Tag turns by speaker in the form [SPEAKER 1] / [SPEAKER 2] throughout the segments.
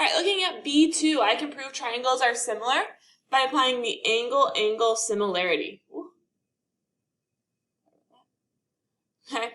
[SPEAKER 1] All right, looking at B2, I can prove triangles are similar by applying the angle-angle similarity. Okay,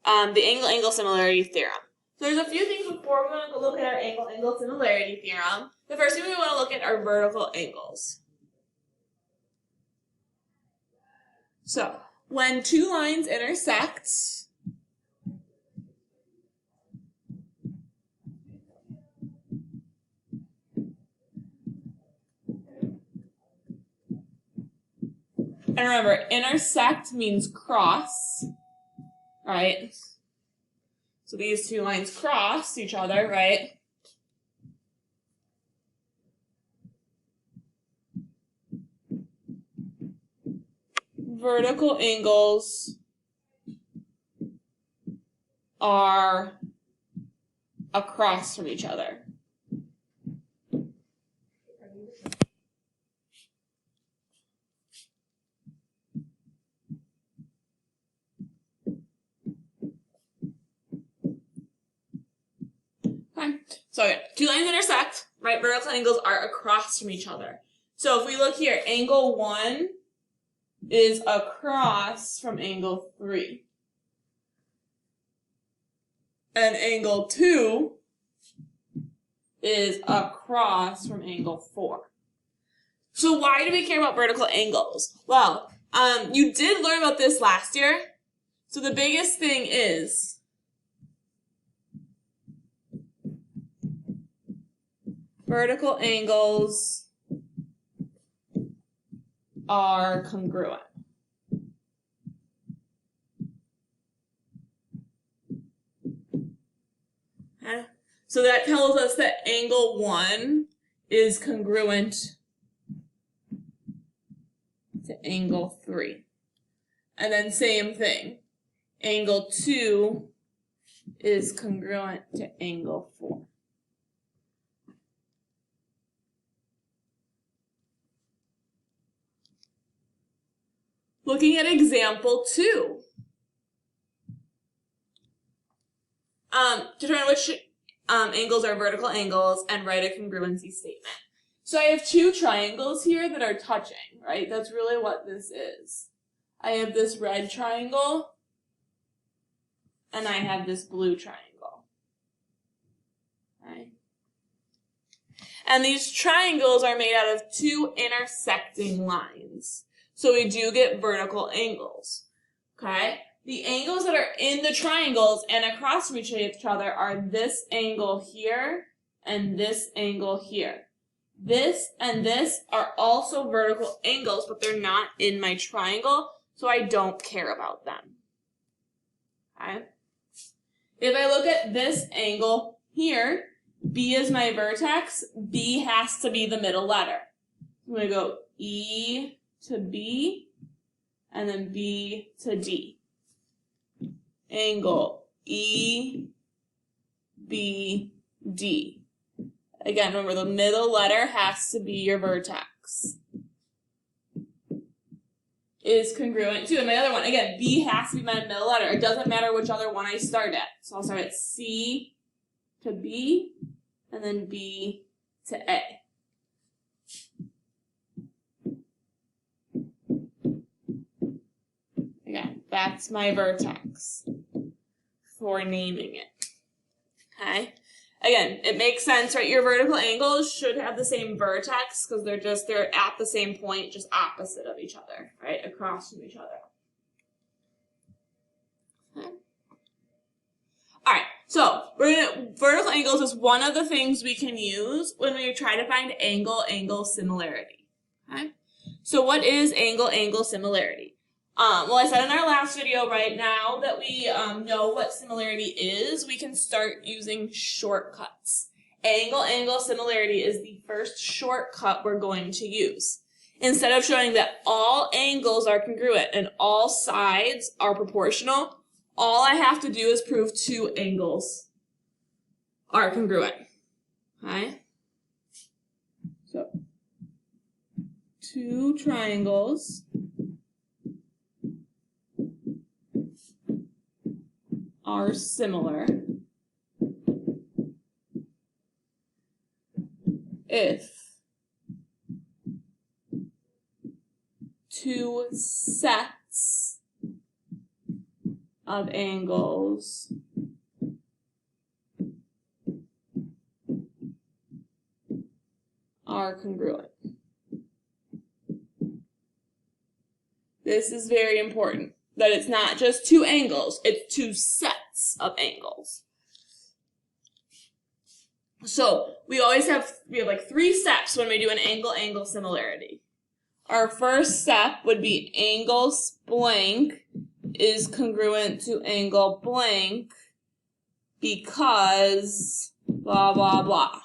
[SPEAKER 1] the angle-angle similarity theorem. So there's a few things before we want to look at our angle-angle similarity theorem. The first thing we want to look at are vertical angles. So when two lines intersect, and remember, intersect means cross, right? So these two lines cross each other, right? Vertical angles are across from each other. Okay. So two lines intersect, right? Vertical angles are across from each other. So if we look here, angle 1 is across from angle 3. And angle 2 is across from angle 4. So why do we care about vertical angles? Well, you did learn about this last year. So the biggest thing is vertical angles are congruent. Okay. So that tells us that angle 1 is congruent to angle 3. And then same thing. Angle 2 is congruent to angle 4. Looking at example 2. Determine which angles are vertical angles and write a congruency statement. So I have two triangles here that are touching, right? That's really what this is. I have this red triangle and I have this blue triangle. Okay? And these triangles are made out of two intersecting lines. So we do get vertical angles. Okay? The angles that are in the triangles and across from each other are this angle here and this angle here. This and this are also vertical angles, but they're not in my triangle, so I don't care about them. Okay? If I look at this angle here, B is my vertex, B has to be the middle letter. I'm going to go E to B, and then B to D. Angle E, B, D. Again, remember the middle letter has to be your vertex. Is congruent to, and my other one, again, B has to be my middle letter. It doesn't matter which other one I start at. So I'll start at C to B, and then B to A. Again, that's my vertex for naming it. Okay? Again, it makes sense, right? Your vertical angles should have the same vertex because they're at the same point, just opposite of each other, right? Across from each other. Okay. All right, so vertical angles is one of the things we can use when we try to find angle-angle similarity. Okay? So what is angle-angle similarity? Well, I said in our last video, right, now that we know what similarity is, we can start using shortcuts. Angle-angle similarity is the first shortcut we're going to use. Instead of showing that all angles are congruent and all sides are proportional, all I have to do is prove two angles are congruent. Okay? So, two triangles are similar if two sets of angles are congruent. This is very important, that it's not just two angles, it's two sets of angles. So we have like 3 steps when we do an angle-angle similarity. Our first step would be angles blank is congruent to angle blank because blah, blah, blah.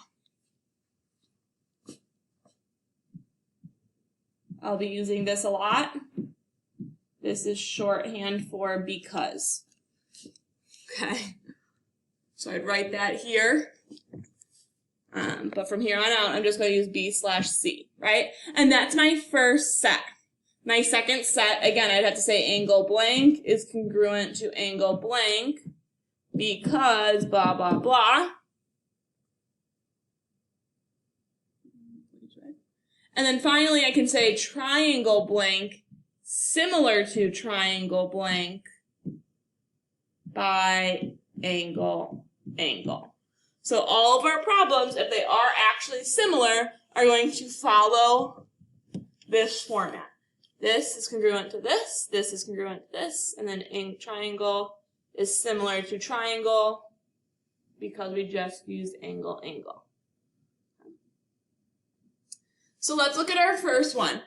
[SPEAKER 1] I'll be using this a lot. This is shorthand for because. Okay, so I'd write that here. But from here on out, I'm just going to use B/C, right? And that's my first set. My second set, again, I'd have to say angle blank is congruent to angle blank because blah, blah, blah. And then finally, I can say triangle blank similar to triangle blank by angle, angle. So all of our problems, if they are actually similar, are going to follow this format. This is congruent to this is congruent to this, and then triangle is similar to triangle because we just used angle, angle. So let's look at our first one.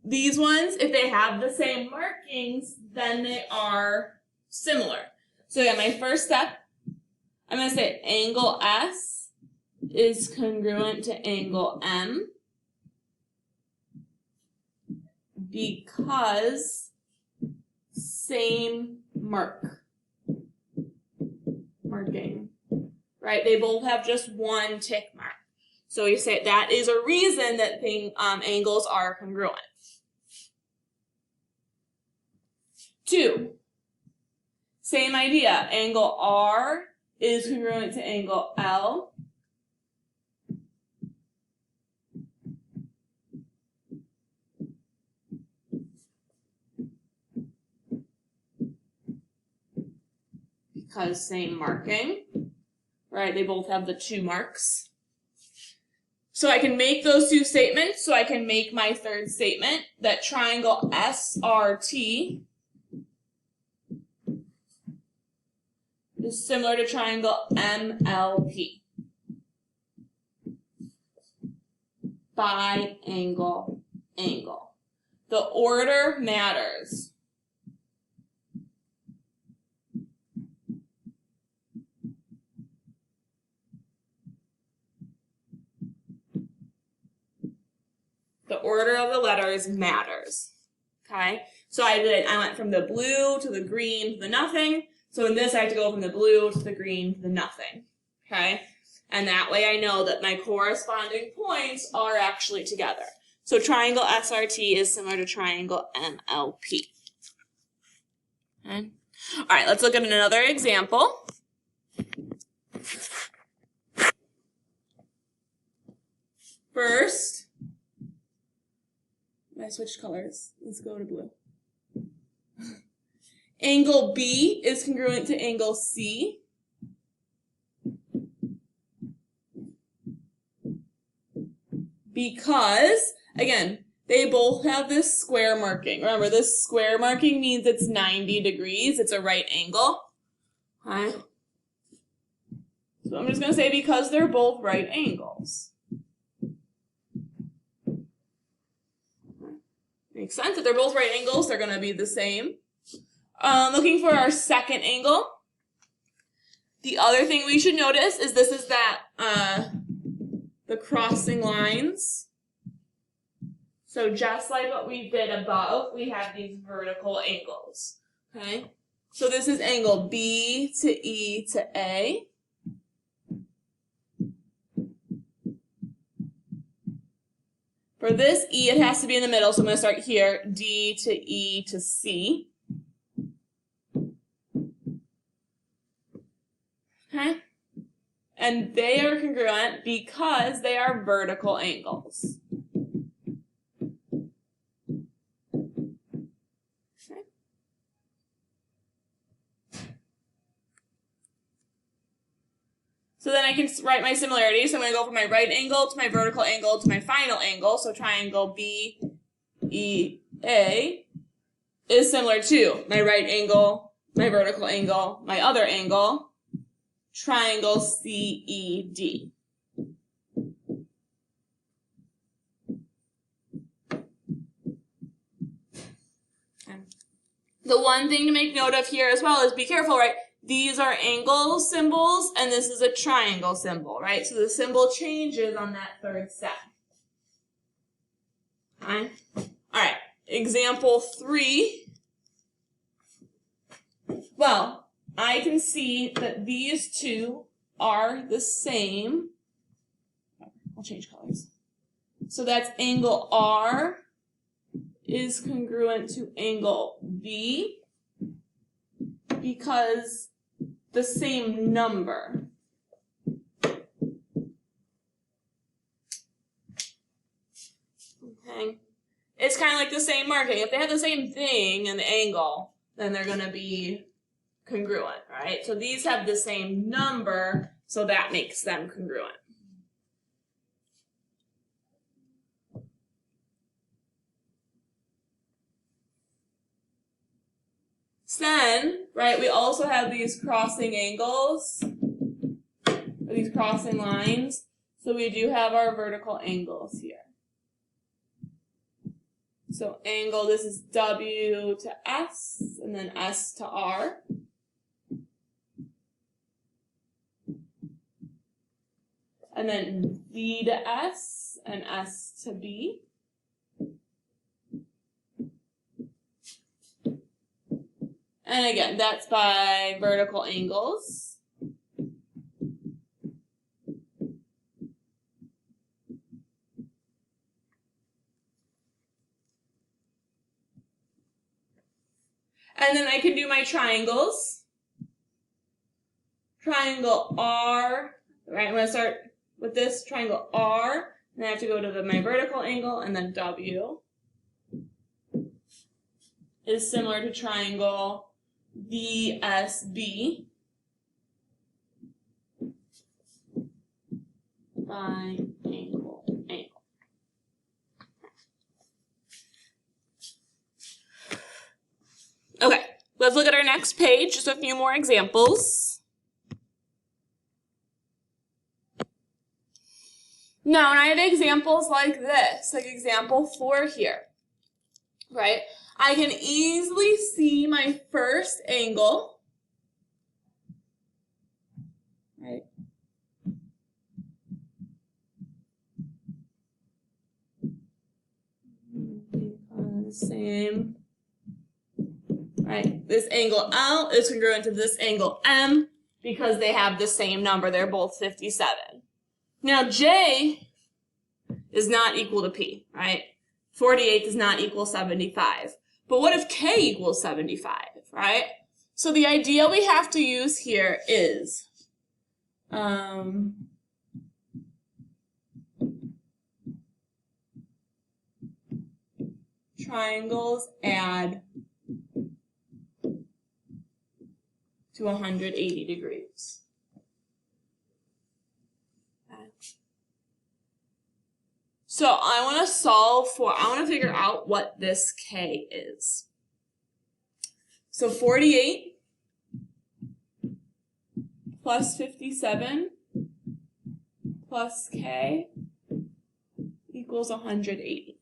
[SPEAKER 1] These ones, if they have the same markings, then they are similar. So yeah, my first step, I'm going to say angle S is congruent to angle M because same marking, right? They both have just one tick mark. So you say that is a reason that angles are congruent. 2, same idea. Angle R is congruent to angle L because same marking, right? They both have the 2 marks. So I can make those 2 statements. So I can make my third statement that triangle SRT is similar to triangle MLP by angle, angle. The order matters. The order of the letters matters. Okay? So I went from the blue to the green to the nothing. So in this, I have to go from the blue to the green to the nothing, okay? And that way I know that my corresponding points are actually together. So triangle SRT is similar to triangle MLP. Okay? All right, let's look at another example. First, I switched colors. Let's go to blue. Angle B is congruent to angle C because, again, they both have this square marking. Remember, this square marking means it's 90 degrees. It's a right angle. Okay? So I'm just going to say because they're both right angles. Makes sense. If they're both right angles, they're going to be the same. Looking for our second angle. The other thing we should notice is this is that the crossing lines. So just like what we did above, we have these vertical angles. Okay? So this is angle B to E to A. For this E, it has to be in the middle, so I'm going to start here, D to E to C. Okay? and they are congruent because they are vertical angles. Okay. So then I can write my similarities. So I'm going to go from my right angle to my vertical angle to my final angle. So triangle BEA is similar to my right angle, my vertical angle, my other angle, triangle CED. The one thing to make note of here as well is be careful, right? These are angle symbols, and this is a triangle symbol, right? So the symbol changes on that third step. Okay. All right, example 3. Well, I can see that these two are the same. I'll change colors. So that's angle R is congruent to angle B because the same number. Okay. It's kind of like the same marking. If they have the same thing in the angle, then they're going to be congruent, right? So these have the same number, so that makes them congruent. Then, right, we also have these crossing angles, or these crossing lines. So we do have our vertical angles here. So angle, this is W to S, and then S to R. And then B to S, and S to B. And again, that's by vertical angles. And then I can do my triangles. Triangle R, right? I'm going to start with this triangle R, and I have to go to my vertical angle, and then W is similar to triangle VSB by angle. Okay, let's look at our next page, just a few more examples. Now, when I have examples like this, like example 4 here, right? I can easily see my first angle, right? Same. Right, this angle L is congruent to this angle M because they have the same number. They're both 57. Now, J is not equal to P, right? 48 does not equal 75. But what if K equals 75, right? So the idea we have to use here is triangles add to 180 degrees. Okay. So I want to figure out what this K is. So 48 plus 57 plus K equals 180.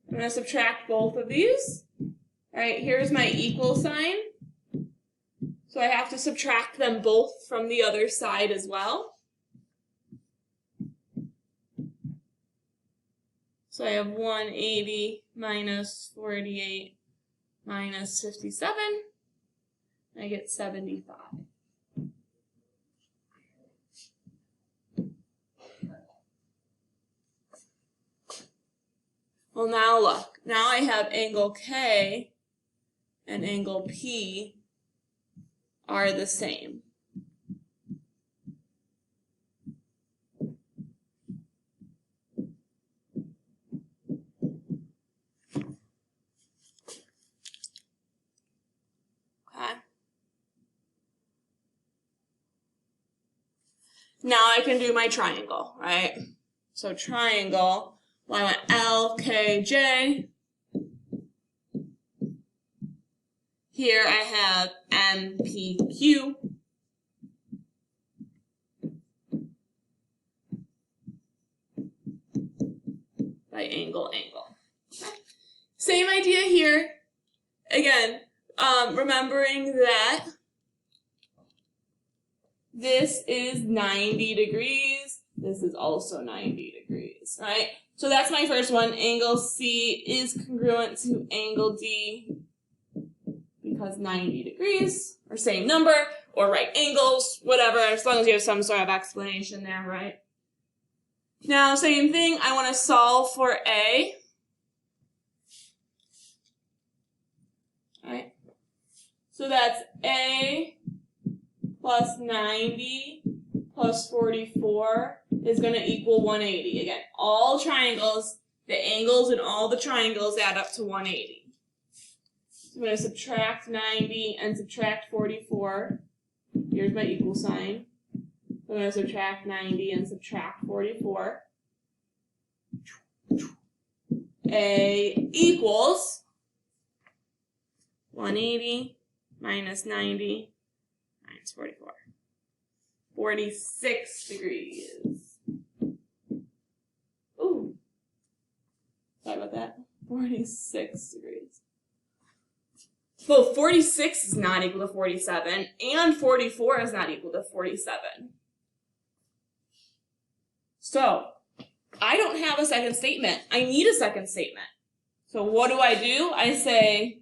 [SPEAKER 1] I'm going to subtract both of these. All right, here's my equal sign. So I have to subtract them both from the other side as well. So I have 180 minus 48 minus 57. I get 75. Well, now look. Now I have angle K and angle P are the same. Okay. Now I can do my triangle, right? So triangle, well, I want LKJ. Here I have MPQ. By angle. Okay. Same idea here. Again, remembering that this is 90 degrees. This is also 90 degrees, right? So that's my first one. Angle C is congruent to angle D because 90 degrees, or same number, or right angles, whatever, as long as you have some sort of explanation there, right? Now, same thing, I want to solve for A. Right? So that's A plus 90 plus 44 is going to equal 180. Again, all triangles, the angles in all the triangles add up to 180. So I'm going to subtract 90 and subtract 44. Here's my equal sign. I'm going to subtract 90 and subtract 44. A equals 180 minus 90 minus 44. 46 degrees. Ooh. Sorry about that. 46 degrees. Well, 46 is not equal to 47, and 44 is not equal to 47. So, I don't have a second statement. I need a second statement. So what do? I say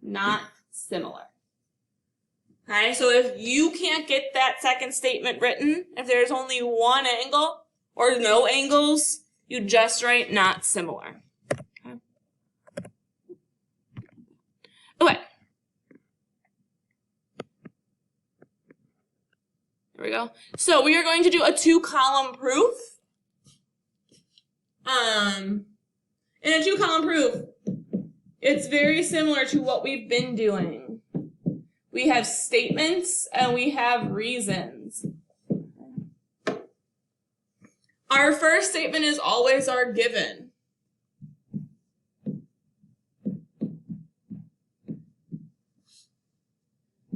[SPEAKER 1] not similar. Okay, so if you can't get that second statement written, if there's only one angle or no angles, you just write not similar. Okay. There we go. So we are going to do a 2-column proof. In a 2-column proof, it's very similar to what we've been doing. We have statements and we have reasons. Our first statement is always our given.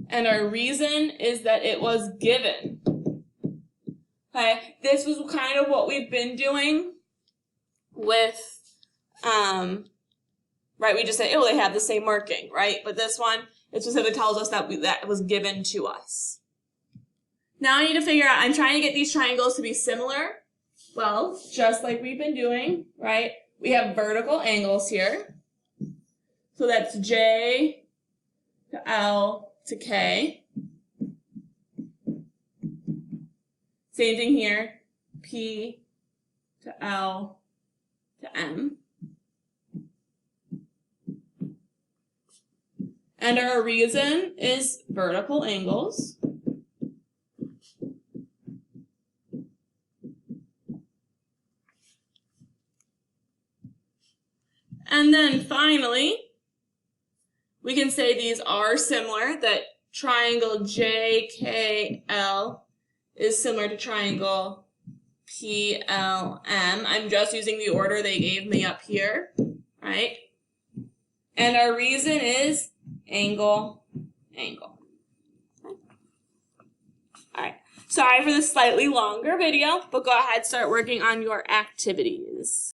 [SPEAKER 1] And our reason is that it was given. Okay, this was kind of what we've been doing with, right, we just said, oh, they have the same marking, right? But this one, it specifically tells us that that was given to us. Now I need to figure out, I'm trying to get these triangles to be similar. Well, just like we've been doing, right? We have vertical angles here. So that's J to L to K. Same thing here, P to L to M. And our reason is vertical angles. And then finally, we can say these are similar, that triangle JKL is similar to triangle PLM. I'm just using the order they gave me up here, right? And our reason is angle, angle. Okay. All right. Sorry for the slightly longer video, but go ahead, start working on your activities.